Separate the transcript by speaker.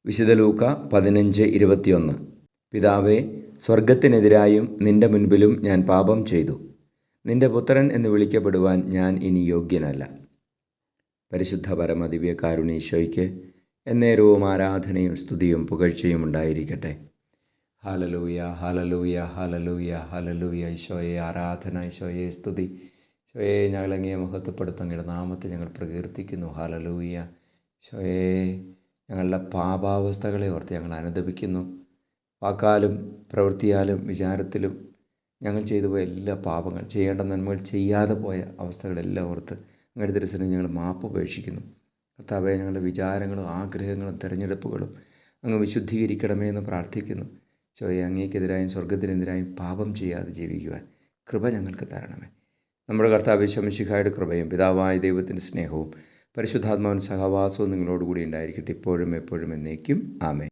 Speaker 1: വിശുദ്ധ ലൂക്ക 15:21. പിതാവേ, സ്വർഗത്തിനെതിരായും നിന്റെ മുൻപിലും ഞാൻ പാപം ചെയ്തു. നിന്റെ പുത്രൻ എന്ന് വിളിക്കപ്പെടുവാൻ ഞാൻ ഇനി യോഗ്യനല്ല. പരിശുദ്ധ പരമദിവ്യ കാരുണ്യീശോയ്ക്ക് എന്നേരവും ആരാധനയും സ്തുതിയും പുകഴ്ചയും ഉണ്ടായിരിക്കട്ടെ. Hallelujah, hallelujah, hallelujah, hallelujah. ഈശോയെ ആരാധന, ഈശോയെ സ്തുതി. ഈശോയെ ഞങ്ങൾ അങ്ങയെ മഹത്വപ്പെടുത്തും, അങ്ങയുടെ നാമത്തെ ഞങ്ങൾ പ്രകീർത്തിക്കുന്നു. ഹല്ലേലൂയ. ഈശോയെ ഞങ്ങളുടെ പാപാവസ്ഥകളെ ഓർത്ത് ഞങ്ങൾ അനുതപിക്കുന്നു. വാക്കാലും പ്രവൃത്തിയാലും വിചാരത്തിലും ഞങ്ങൾ ചെയ്തു പോയ എല്ലാ പാപങ്ങൾ, ചെയ്യേണ്ട നന്മകൾ ചെയ്യാതെ പോയ അവസ്ഥകളെല്ലാം ഓർത്ത് അങ്ങയുടെ തിരുസന്നിധിയിൽ ഞങ്ങൾ മാപ്പ് ഉപേക്ഷിക്കുന്നു. കർത്താവേ, ഞങ്ങളുടെ വിചാരങ്ങളും ആഗ്രഹങ്ങളും തിരഞ്ഞെടുപ്പുകളും അങ്ങ് വിശുദ്ധീകരിക്കണമേ എന്ന് പ്രാർത്ഥിക്കുന്നു. ഈശോയെ, അങ്ങേക്കെതിരായും സ്വർഗത്തിനെതിരായും പാപം ചെയ്യാതെ ജീവിക്കുവാൻ കൃപ ഞങ്ങൾക്ക് തരണമേ. നമ്മുടെ കർത്താവ് യേശു മിശിഹായുടെ കൃപയും പിതാവായ ദൈവത്തിൻ്റെ സ്നേഹവും പരിശുദ്ധാത്മാവിൻ്റെ സഹവാസവും നിങ്ങളോടുകൂടി ഉണ്ടായിരിക്കട്ടെ, ഇപ്പോഴും എപ്പോഴും എന്നേക്കും. ആമേൻ.